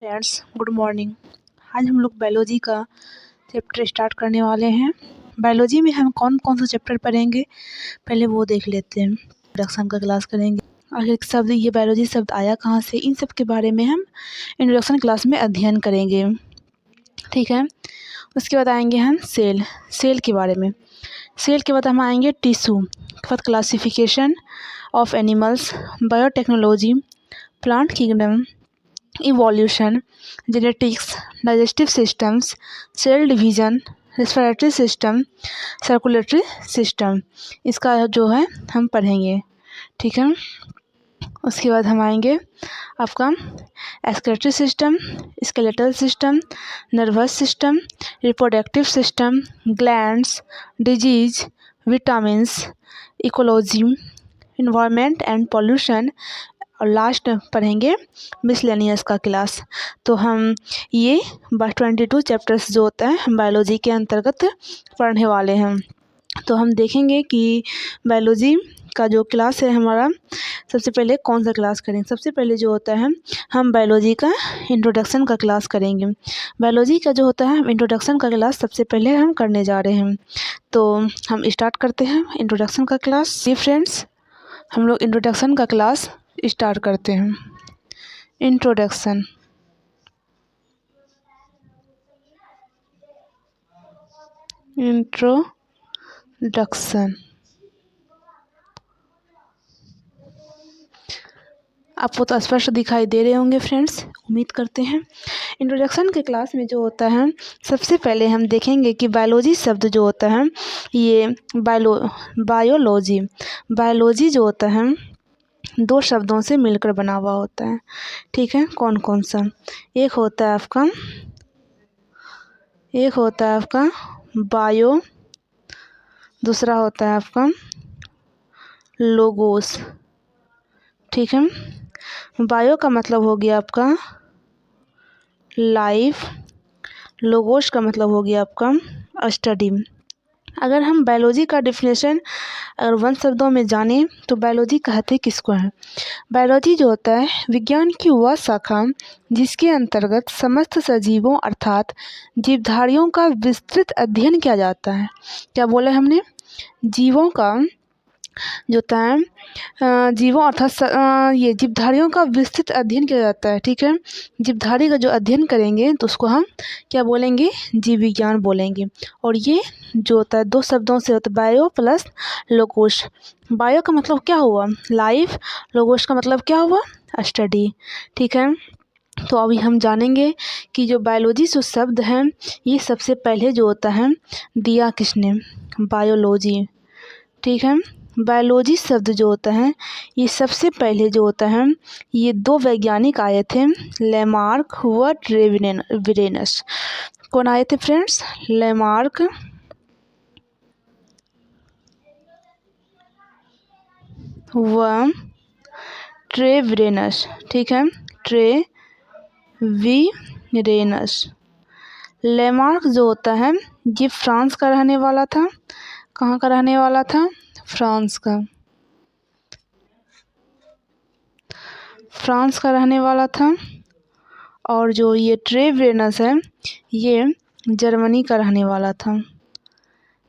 Friends, good morning. आज हम लोग बायोलॉजी का चैप्टर स्टार्ट करने वाले हैं। बायोलॉजी में हम कौन कौन सा चैप्टर पढ़ेंगे पहले वो देख लेते हैं। इंट्रोडक्शन का क्लास करेंगे। आखिर शब्द ये बायोलॉजी शब्द आया कहाँ से, इन सब के बारे में हम इंट्रोडक्शन क्लास में अध्ययन करेंगे। ठीक है। उसके बाद आएंगे हम सेल के बारे में। सेल के बाद हम आएंगे टिश्यू के बाद classification of animals, biotechnology, plant kingdom, evolution, genetics, digestive systems, cell division, respiratory system, circulatory system, इसका जो है हम पढ़ेंगे। ठीक है। उसके बाद हम आएंगे आपका excretory system, skeletal system, nervous system, reproductive system, glands, disease, vitamins, ecology, environment and pollution, और लास्ट पढ़ेंगे मिसलेनियस का क्लास। तो हम ये 22 चैप्टर्स जो होता है हम बायोलॉजी के अंतर्गत पढ़ने वाले हैं। तो हम देखेंगे कि बायोलॉजी का जो क्लास है हमारा, सबसे पहले कौन सा क्लास करेंगे। सबसे पहले जो होता है हम बायोलॉजी का इंट्रोडक्शन का क्लास करेंगे। बायोलॉजी का जो होता है इंट्रोडक्शन का क्लास सबसे पहले हम करने जा रहे हैं। तो हम स्टार्ट करते हैं इंट्रोडक्शन का क्लास। जी फ्रेंड्स, हम लोग इंट्रोडक्शन का क्लास स्टार्ट करते हैं। इंट्रोडक्शन। आपको तो स्पष्ट दिखाई दे रहे होंगे फ्रेंड्स, उम्मीद करते हैं। इंट्रोडक्शन के क्लास में जो होता है सबसे पहले हम देखेंगे कि बायोलॉजी शब्द जो होता है ये बायोलॉजी जो होता है दो शब्दों से मिलकर बना हुआ होता है। ठीक है। कौन कौन सा? एक होता है आपका बायो, दूसरा होता है आपका लोगोस। ठीक है। बायो का मतलब हो गया आपका लाइफ, लोगोस का मतलब हो गया आपका स्टडी। अगर हम बायोलॉजी का डिफिनेशन अगर 1 शब्दों में जानें तो बायोलॉजी कहते किसको है? बायोलॉजी जो होता है विज्ञान की वह शाखा जिसके अंतर्गत समस्त सजीवों अर्थात जीवधारियों का विस्तृत अध्ययन किया जाता है। क्या बोला हमने? जीवों का जो होता है जीवों अर्थात ये जीवधारियों का विस्तृत अध्ययन किया जाता है। ठीक है। जीवधारी का जो अध्ययन करेंगे तो उसको हम क्या बोलेंगे? जीव विज्ञान बोलेंगे। और ये जो होता है 2 शब्दों से होता है, बायो प्लस लोगोस। बायो का मतलब क्या हुआ? लाइफ। लोगोस का मतलब क्या हुआ? स्टडी। ठीक है। तो अभी हम जानेंगे कि जो बायोलॉजी जो शब्द है ये सबसे पहले जो होता है दिया किसने? बायोलॉजी। ठीक है। बायोलॉजी शब्द जो होता है ये सबसे पहले जो होता है ये 2 वैज्ञानिक आए थे, लेमार्क व ट्रेविनस। कौन आए थे फ्रेंड्स? लेमार्क व ट्रेविनस। ठीक है। ट्रेविनस। लेमार्क जो होता है ये फ्रांस का रहने वाला था। कहाँ का रहने वाला था? फ्रांस का रहने वाला था। और जो ये ट्रेविनस है ये जर्मनी का रहने वाला था।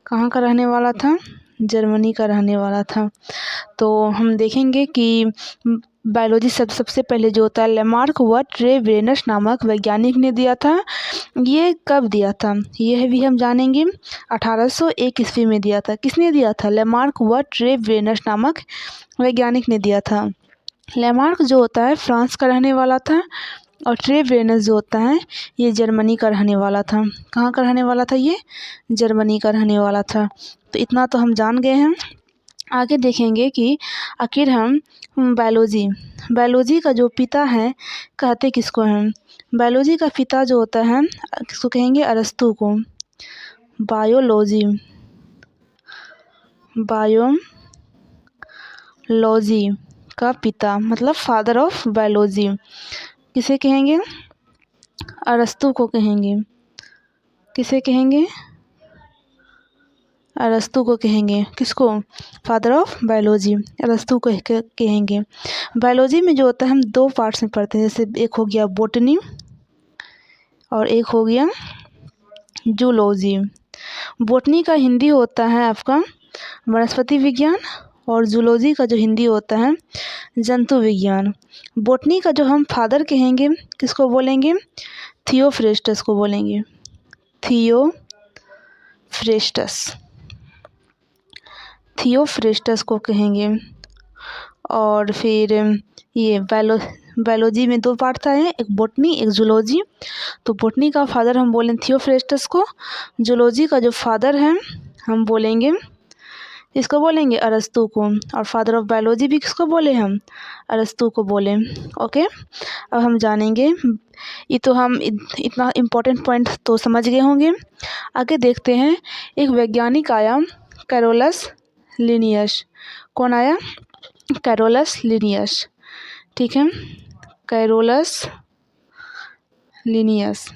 कहाँ का रहने वाला था? जर्मनी का रहने वाला था। तो हम देखेंगे कि बायोलॉजी सबसे पहले जो होता है लेमार्क व ट्रेविनस नामक वैज्ञानिक ने दिया था। ये कब दिया था यह भी हम जानेंगे। 1801 ईस्वी में दिया था। किसने दिया था? लेमार्क व ट्रेविनस नामक वैज्ञानिक ने दिया था। लेमार्क जो होता है फ्रांस का रहने वाला था और ट्रेविनस जो होता है ये जर्मनी का रहने वाला था। कहाँ का रहने वाला था? ये जर्मनी का रहने वाला था। तो इतना तो हम जान गए हैं। आगे देखेंगे कि आखिर हम बायोलॉजी का जो पिता है कहते किसको हैं? बायोलॉजी का पिता जो होता है किसको कहेंगे? अरस्तु को। बायोलॉजी का पिता मतलब फादर ऑफ बायोलॉजी किसे कहेंगे? अरस्तु को कहेंगे। किसे कहेंगे? अरस्तु को कहेंगे। किसको? फादर ऑफ बायोलॉजी अरस्तु को कहेंगे। बायोलॉजी में जो होता है हम 2 पार्ट्स में पढ़ते हैं। जैसे एक हो गया बोटनी और एक हो गया जूलॉजी। बॉटनी का हिंदी होता है आपका वनस्पति विज्ञान, और जूलॉजी का जो हिंदी होता है जंतु विज्ञान। बॉटनी का जो हम फादर कहेंगे किसको बोलेंगे? थियोफ्रेस्टस को बोलेंगे, थियोफ्रेस्टस को कहेंगे। और फिर ये बायोलॉजी में दो पार्ट था, एक बॉटनी एक जूलॉजी। तो बॉटनी का फादर हम बोलें थियोफ्रेस्टस को, जूलॉजी का जो फादर है हम बोलेंगे इसको बोलेंगे अरस्तु को, और फादर ऑफ बायोलॉजी भी किसको बोले हम? अरस्तु को बोले। ओके, अब हम जानेंगे, ये तो हम इतना इम्पोर्टेंट पॉइंट तो समझ गए होंगे। आगे देखते हैं, एक वैज्ञानिक आया कैरोलस लिनियस। कौन आया? Carolus Linnaeus. ठीक है, Carolus Linnaeus,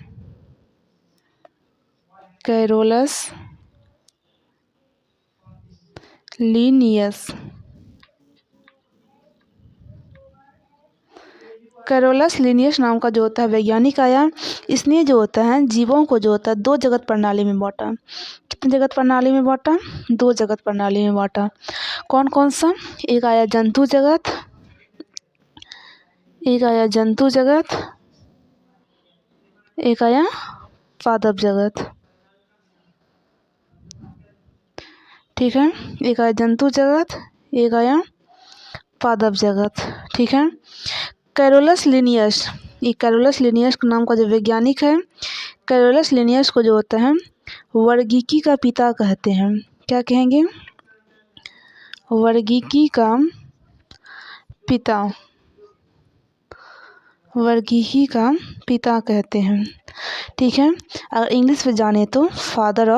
Carolus Linnaeus. Carolus Linnaeus नाम का जो होता है वैज्ञानिक आया। इसने जो होता है जीवों को जो होता है दो जगत प्रणाली में बांटा। कितने जगत प्रणाली में बांटा? दो जगत प्रणाली में बांटा। कौन कौन सा? एक आया जंतु जगत, एक आया जंतु जगत, एक आया पादप जगत। ठीक है, एक आया जंतु जगत, एक आया पादप जगत। ठीक है, कैरोलस लिनियस, ये कैरोलस लिनियस नाम का जो वैज्ञानिक है, कैरोलस लिनियस को जो होता है वर्गीकी का पिता कहते हैं। क्या कहेंगे? वर्गीकी का पिता, वर्गीकी का पिता कहते हैं। ठीक है, अगर इंग्लिश में जाने तो father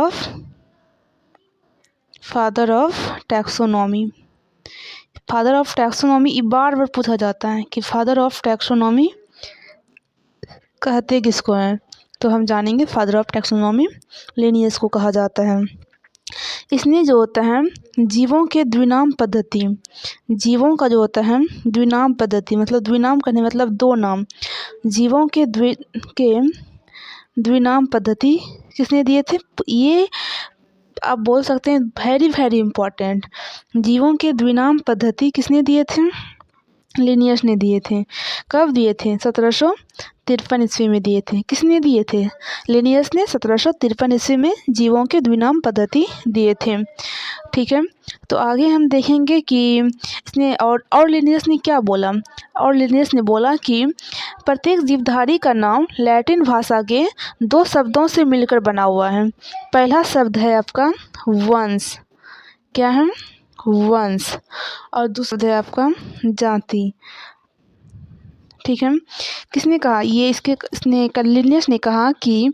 of taxonomy. Father of taxonomy बार बार पूछा जाता है कि फादर ऑफ टैक्सोनॉमी कहते किसको हैं? तो हम जानेंगे फादर ऑफ टैक्सोनॉमी लिनियस को कहा जाता है। इसने जो होता है जीवों के द्विनाम पद्धति, जीवों का जो होता है द्विनाम पद्धति, मतलब द्विनाम करने मतलब दो नाम, जीवों के द्विनाम पद्धति किसने दिए थे? ये आप बोल सकते हैं वेरी वेरी इंपॉर्टेंट। जीवों के द्विनाम पद्धति किसने दिए थे? लिनियस ने दिए थे। कब दिए थे? 1753 ईस्वी में दिए थे। किसने दिए थे? लिनियस ने 1753 ईस्वी में जीवों के द्विनाम पद्धति दिए थे। ठीक है, तो आगे हम देखेंगे कि इसने और लिनियस ने क्या बोला। और लिनियस ने बोला कि प्रत्येक जीवधारी का नाम लैटिन भाषा के दो शब्दों से मिलकर बना हुआ है। पहला शब्द है आपका वंश, क्या है? वंश। और दूसरा है आपका जाति। ठीक है, किसने कहा ये? इसने लिनियस ने कहा कि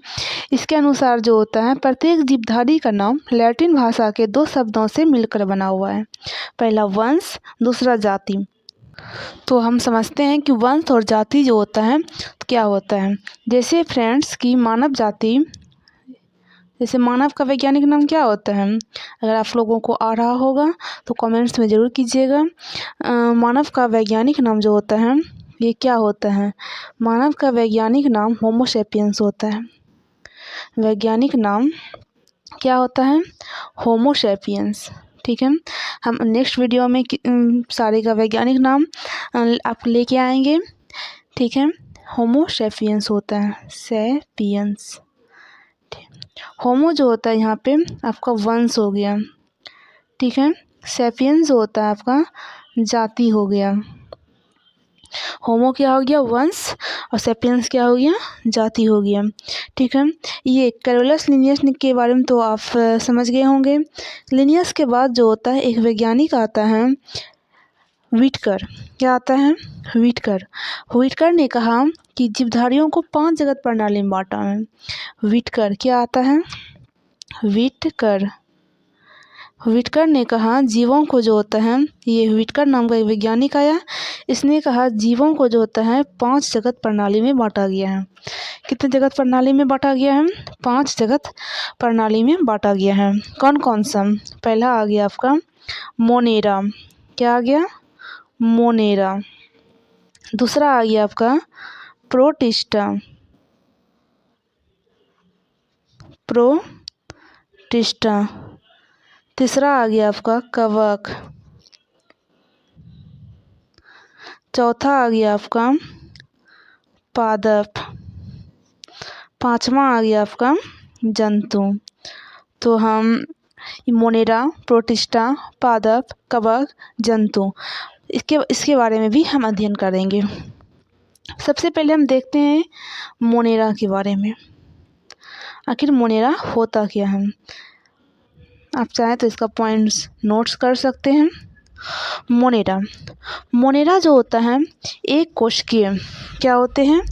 इसके अनुसार जो होता है प्रत्येक जीवधारी का नाम लैटिन भाषा के दो शब्दों से मिलकर बना हुआ है। पहला वंश, दूसरा जाति। तो हम समझते हैं कि वंश और जाति जो होता है तो क्या होता है। जैसे फ्रेंड्स की मानव जाति, जैसे मानव का वैज्ञानिक नाम क्या होता है? अगर आप लोगों को आ रहा होगा तो कमेंट्स में ज़रूर कीजिएगा। मानव का वैज्ञानिक नाम जो होता है ये क्या होता है? मानव का वैज्ञानिक नाम होमो सेपियंस होता है। वैज्ञानिक नाम क्या होता है? होमो सेपियंस। ठीक है, हम नेक्स्ट वीडियो में सारे का वैज्ञानिक नाम आप लेके आएंगे। ठीक है, होमो सेपियंस होता है, सेपियंस। होमो जो होता है यहाँ पे आपका वंश हो गया। ठीक है, सेपियंस जो होता है आपका जाति हो गया। होमो क्या हो गया? वंश, और सेपियंस क्या हो गया? जाति हो गया। ठीक है, ये कैरोलस लिनियस के बारे में तो आप समझ गए होंगे। लिनियस के बाद जो होता है एक वैज्ञानिक आता है व्हिटकर। क्या आता है? व्हिटकर। व्हिटकर ने कहा कि जीवधारियों को 5 जगत प्रणाली में बांटा है। व्हिटकर क्या आता है? व्हिटकर ने कहा जीवों को जो होता है, ये व्हिटकर नाम का एक वैज्ञानिक आया, इसने कहा जीवों को जो होता है 5 जगत प्रणाली में बांटा गया है। कितने जगत प्रणाली में बांटा गया है? 5 जगत प्रणाली में बांटा गया है। कौन कौन सा? पहला आ गया आपका मोनेरा। क्या आ गया? मोनेरा। दूसरा आ गया आपका प्रोटिस्टा। प्रोटिस्टा। तीसरा आ गया आपका कवक। चौथा आ गया आपका पादप। पांचवा आ गया आपका जंतु। तो हम मोनेरा, प्रोटिस्टा, पादप, कवक, जंतु इसके बारे में भी हम अध्ययन करेंगे। सबसे पहले हम देखते हैं मोनेरा के बारे में। आखिर मोनेरा होता क्या है? आप चाहें तो इसका पॉइंट्स नोट्स कर सकते हैं। मोनेरा जो होता है एक कोशिकीय, क्या होते हैं?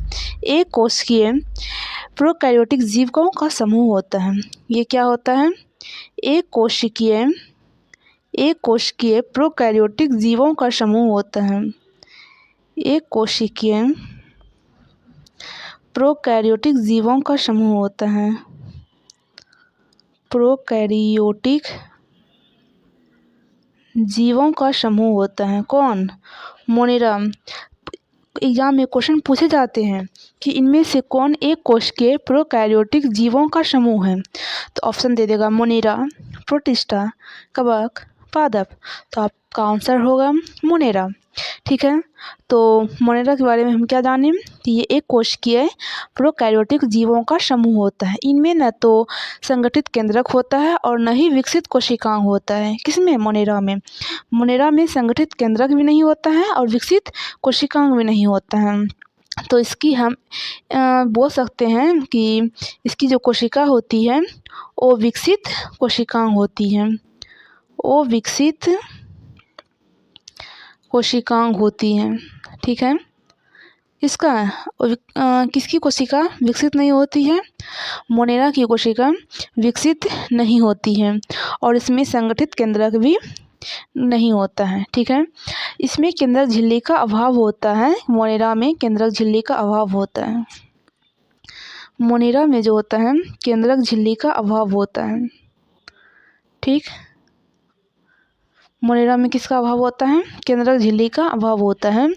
एक कोशिकीय प्रोकैरियोटिक जीवकों का समूह होता है। ये क्या होता है? एक कोशिकीय प्रोकैरियोटिक जीवों का समूह होता है। एक कोशिकीय प्रोकैरियोटिक जीवों का समूह होता है। प्रोकैरियोटिक जीवों का समूह होता है। कौन? मोनेरा। एग्जाम में क्वेश्चन पूछे जाते हैं कि इनमें से कौन एक कोशिकीय प्रोकैरियोटिक जीवों का समूह है। तो ऑप्शन दे देगा मोनेरा, प्रोटिस्टा, कवक, पादप। तो आपका आंसर होगा मोनेरा। ठीक है, तो मोनेरा के बारे में हम क्या जानें कि ये एक कोशिकीय प्रोकैरियोटिक जीवों का समूह होता है। इनमें न तो संगठित केंद्रक होता है और न ही विकसित कोशिकांग होता है। किसमें? मोनेरा में। मोनेरा में संगठित केंद्रक भी नहीं होता है और विकसित कोशिकांग भी नहीं होता है। तो इसकी हम बोल सकते हैं कि इसकी जो कोशिका होती है वो विकसित कोशिकांग होती है। वो विकसित कोशिकांग होती हैं। ठीक है, किसकी कोशिका विकसित नहीं होती है? मोनेरा की कोशिका विकसित नहीं होती है और इसमें संगठित केंद्रक भी नहीं होता है। ठीक है, इसमें केंद्रक झिल्ली का अभाव होता है। मोनेरा में केंद्रक झिल्ली का अभाव होता है। मोनेरा में जो होता है केंद्रक झिल्ली का अभाव होता है। ठीक, मोनेरा में किसका अभाव होता है? केंद्रक झिल्ली का अभाव होता है।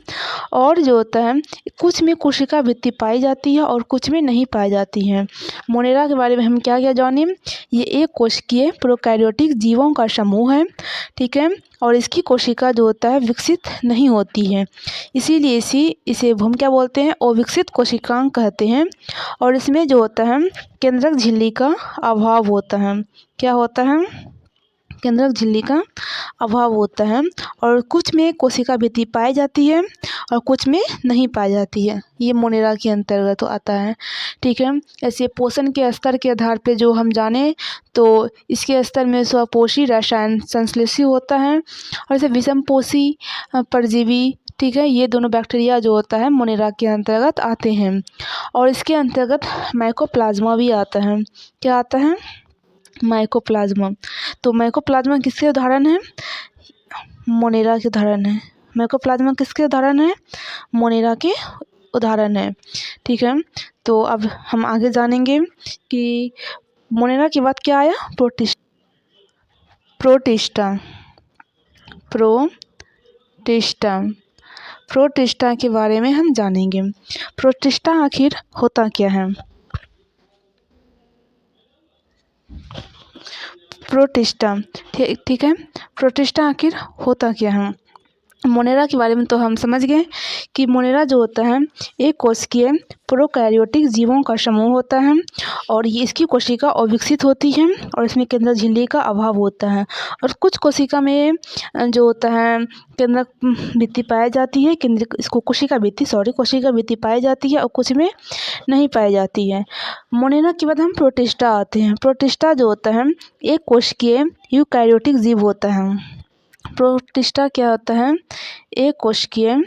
और जो होता है कुछ में कोशिका भित्ति पाई जाती है और कुछ में नहीं पाई जाती है। मोनेरा के बारे में हम क्या क्या जानें? ये एक कोशिकीय प्रोकैरियोटिक जीवों का समूह है। ठीक है, और इसकी कोशिका जो होता है विकसित नहीं होती है, इसीलिए इसे हम क्या बोलते हैं? अविकसित कोशिकांग कहते हैं। और इसमें जो होता है केंद्रक झिल्ली का अभाव होता है। क्या होता है? केंद्रक झिल्ली का अभाव होता है और कुछ में कोशिका भित्ति पाई जाती है और कुछ में नहीं पाई जाती है। ये मोनेरा के अंतर्गत आता है। ठीक है, ऐसे पोषण के स्तर के आधार पे जो हम जाने तो इसके स्तर में स्वपोषी रसायन संश्लेषी होता है और इसे विषमपोषी परजीवी, ठीक है, ये दोनों बैक्टीरिया जो होता है मोनेरा के अंतर्गत आते हैं। और इसके अंतर्गत माइकोप्लाज्मा भी आता है। क्या आता है? माइकोप्लाज्मा। तो माइकोप्लाज्मा किसके उदाहरण है? मोनेरा के उदाहरण है। माइकोप्लाज्मा किसके उदाहरण है? मोनेरा के उदाहरण है। ठीक है, तो अब हम आगे जानेंगे कि मोनेरा के बाद क्या आया? प्रोटिस्टा के बारे में हम जानेंगे। प्रोटिस्टा आखिर होता क्या है? प्रोटिस्टा, ठीक है, प्रोटिस्टा आखिर होता क्या है? मोनेरा के बारे में तो हम समझ गए कि मोनेरा जो होता है एक कोशिकीय प्रोकैरियोटिक जीवों का समूह होता है और ये इसकी कोशिका अविकसित होती है और इसमें केंद्रक झिल्ली का अभाव होता है। और कुछ कोशिका में जो होता है केंद्रक भित्ति पाई जाती है, कोशिका भित्ति पाई जाती है और कुछ में नहीं पाई जाती है। मोनेरा के बाद हम प्रोटिस्टा आते हैं। प्रोटिस्टा जो होता है एक कोशिकीय यूकैरियोटिक जीव होता है। प्रोटिस्टा क्या होता है? एक कोशिकीय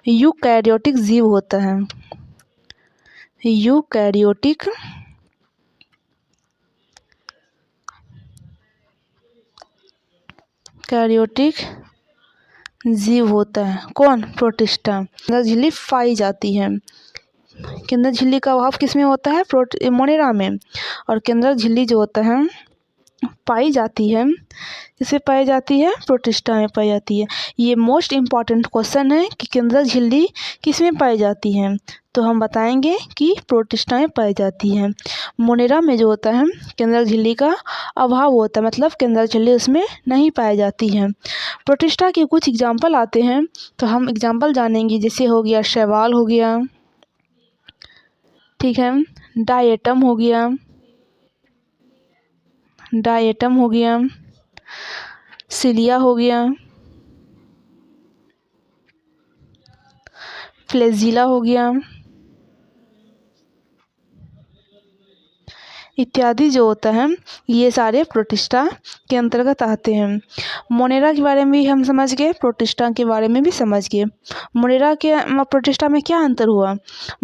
यूकैरियोटिक जीव होता है। यूकैरियोटिक जीव होता है। कौन? प्रोटिस्टा। केंद्रक झिल्ली पाई जाती है। केंद्रक झिल्ली का अभाव किसमें होता है? मोनेरा में। और केंद्रक झिल्ली जो होता है पाई जाती है? किसमें पाई जाती है? प्रोटिस्टा में पाई जाती है। ये मोस्ट इम्पॉर्टेंट क्वेश्चन है कि केंद्रक झिल्ली किसमें पाई जाती है, तो हम बताएंगे कि प्रोटिस्टा में पाई जाती है। मोनेरा में जो होता है केंद्रक झिल्ली का अभाव होता है, मतलब केंद्रक झिल्ली उसमें नहीं पाई जाती है। प्रोटिस्टा के कुछ एग्जाम्पल आते हैं, तो हम एग्जाम्पल जानेंगे। जैसे हो गया शैवाल हो गया, ठीक है, डायटम हो गया, डायटम हो गया, सिलिया हो गया, फ्लैजिला हो गया, इत्यादि जो होता है ये सारे प्रोटिस्टा के अंतर्गत आते हैं। मोनेरा के बारे में भी हम समझ गए, प्रोटिस्टा के बारे में भी समझ गए। मोनेरा के प्रोटिस्टा में क्या अंतर हुआ?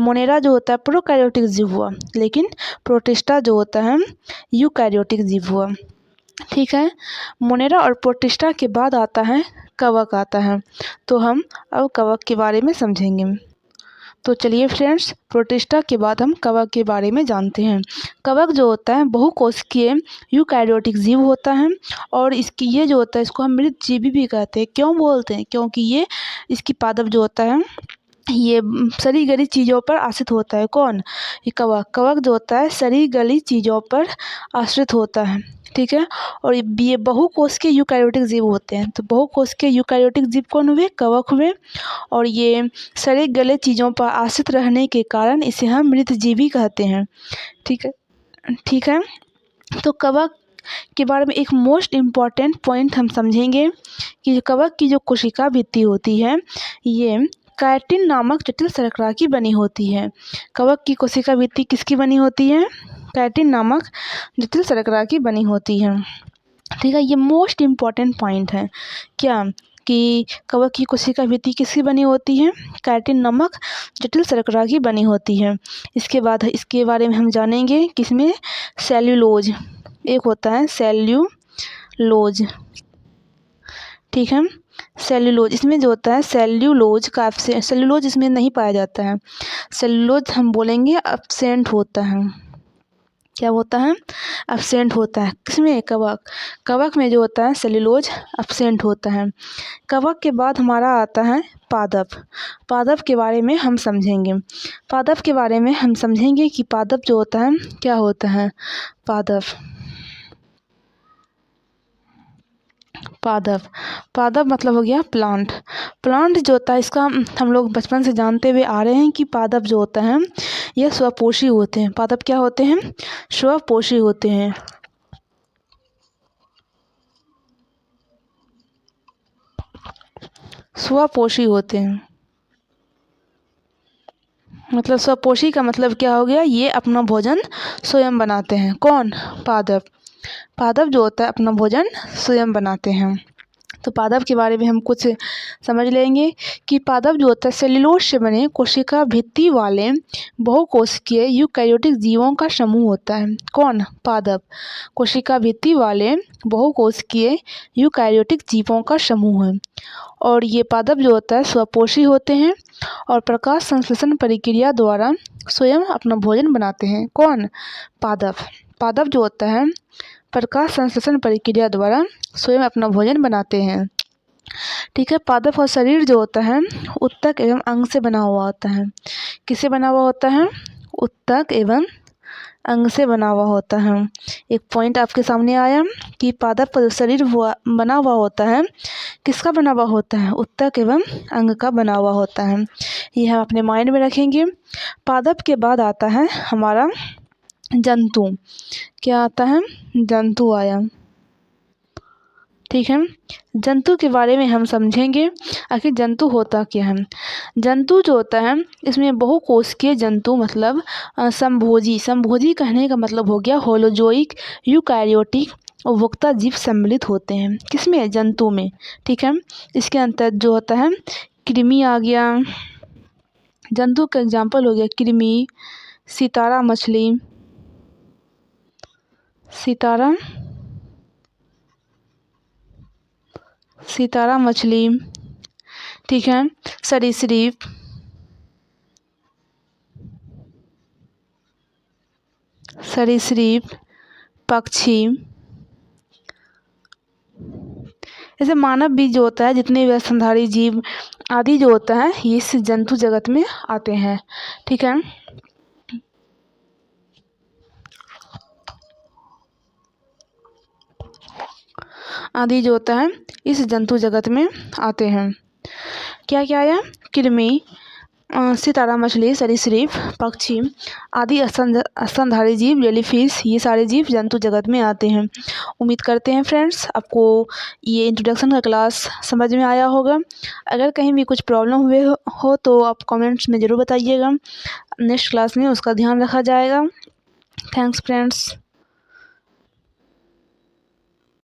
मोनेरा जो होता है प्रोकैरियोटिक जीव हुआ, लेकिन प्रोटिस्टा जो होता है यूकैरियोटिक जीव हुआ। ठीक है, मोनेरा और प्रोटिस्टा के बाद आता है कवक आता है, तो हम अब कवक के बारे में समझेंगे। तो चलिए फ्रेंड्स, प्रोटिस्टा के बाद हम कवक के बारे में जानते हैं। कवक जो होता है बहुकोशिकीय यूकैरियोटिक जीव होता है, और इसकी ये जो होता है इसको हम मृतजीवी भी कहते हैं। क्यों बोलते हैं? क्योंकि ये इसकी पादप जो होता है ये सड़ी गली चीज़ों पर आश्रित होता है। कौन? ये कवक। कवक जो होता है सड़ी गली चीज़ों पर आश्रित होता है, ठीक है। और ये बहुकोशिकीय यूकैरियोटिक जीव होते हैं। तो बहुकोशिकीय यूकैरियोटिक जीव कौन हुए? कवक हुए। और ये सड़े गले चीज़ों पर आश्रित रहने के कारण इसे हम मृतजीवी कहते हैं, ठीक है, ठीक है। तो कवक के बारे में एक मोस्ट इम्पॉर्टेंट पॉइंट हम समझेंगे कि कवक की जो कोशिका भित्ति होती है ये काइटिन नामक जटिल शर्करा की बनी होती है। कवक की कोशिका भित्ति किसकी बनी होती है? काइटिन नामक जटिल शर्करा की बनी होती है, ठीक है। ये मोस्ट इम्पॉर्टेंट पॉइंट है क्या, कि कवक की कोशिका भित्ति किसकी बनी होती है? काइटिन नामक जटिल शर्करा की बनी होती है। इसके बाद इसके बारे में हम जानेंगे किसमें? सेल्यूलोज। एक होता है सेल्यूलोज, ठीक है, सेल्यूलोज। इसमें जो होता है सेल्यूलोज का सेल्यूलोज इसमें नहीं पाया जाता है। सेल्यूलोज हम बोलेंगे एब्सेंट होता है। क्या होता है? एब्सेंट होता है। किसमें? कवक। कवक में जो होता है सेल्यूलोज एब्सेंट होता है। कवक के बाद हमारा आता है पादप। पादप के बारे में हम समझेंगे। पादप के बारे में हम समझेंगे कि पादप जो होता है क्या होता है? पादप, पादप, पादप मतलब हो गया प्लांट। प्लांट जो होता है इसका हम लोग बचपन से जानते हुए आ रहे हैं कि पादप जो होता है यह स्वपोषी होते हैं। पादप क्या होते हैं? स्वपोषी होते हैं। स्वपोषी होते हैं, मतलब स्वपोषी का मतलब क्या हो गया? ये अपना भोजन स्वयं बनाते हैं। कौन? पादप। पादप जो होता है अपना भोजन स्वयं बनाते हैं। तो पादप के बारे में हम कुछ समझ लेंगे कि पादप जो होता है सेल्यूलोज से बने कोशिका भित्ति वाले बहुकोशिकीय यूकैरियोटिक जीवों का समूह होता है। कौन? पादप। कोशिका भित्ति वाले बहुकोशिकीय यूकैरियोटिक जीवों का समूह है। और ये पादप जो होता है स्वपोषी होते हैं और प्रकाश संश्लेषण प्रक्रिया द्वारा स्वयं अपना भोजन बनाते हैं। कौन? पादप। पादप जो होता है प्रकाश संश्लेषण प्रक्रिया द्वारा स्वयं अपना भोजन बनाते हैं, ठीक है। पादप का शरीर जो होता है उत्तक एवं अंग से बना हुआ होता है। किससे बना हुआ होता है? उत्तक एवं अंग से बना हुआ होता है। एक पॉइंट आपके सामने आया कि पादप का जो शरीर बना हुआ होता है किसका बना हुआ होता है? उत्तक एवं अंग का बना हुआ होता है। ये हम अपने माइंड में रखेंगे। पादप के बाद आता है हमारा जंतु। क्या आता है? जंतु आया, ठीक है। जंतु के बारे में हम समझेंगे आखिर जंतु होता क्या है। जंतु जो होता है इसमें बहुकोशिकीय जंतु मतलब संभोजी। संभोजी कहने का मतलब हो गया होलोजोइक यूकैरियोटिक उपभोक्ता जीव सम्मिलित होते हैं। किसमें? जंतु में, ठीक है। इसके अंतर्गत जो होता है कृमि आ गया। जंतु का एग्जाम्पल हो गया कृमि, सितारा मछली, सितारा मछली, ठीक है। सरीसृप, पक्षी, जैसे मानव भी जो होता है, जितने भी स्तनधारी जीव आदि जो होता है, ये इस जंतु जगत में आते हैं। ठीक है। आदि जो होता है इस जंतु जगत में आते हैं। क्या क्या आया? कृमि, सितारा मछली, सरीसृप, पक्षी आदि स्तनधारी जीव, जेलीफिश, ये सारे जीव जंतु जगत में आते हैं। उम्मीद करते हैं फ्रेंड्स आपको ये इंट्रोडक्शन का क्लास समझ में आया होगा। अगर कहीं भी कुछ प्रॉब्लम हुए हो तो आप कमेंट्स में ज़रूर बताइएगा। नेक्स्ट क्लास में उसका ध्यान रखा जाएगा। Thanks friends.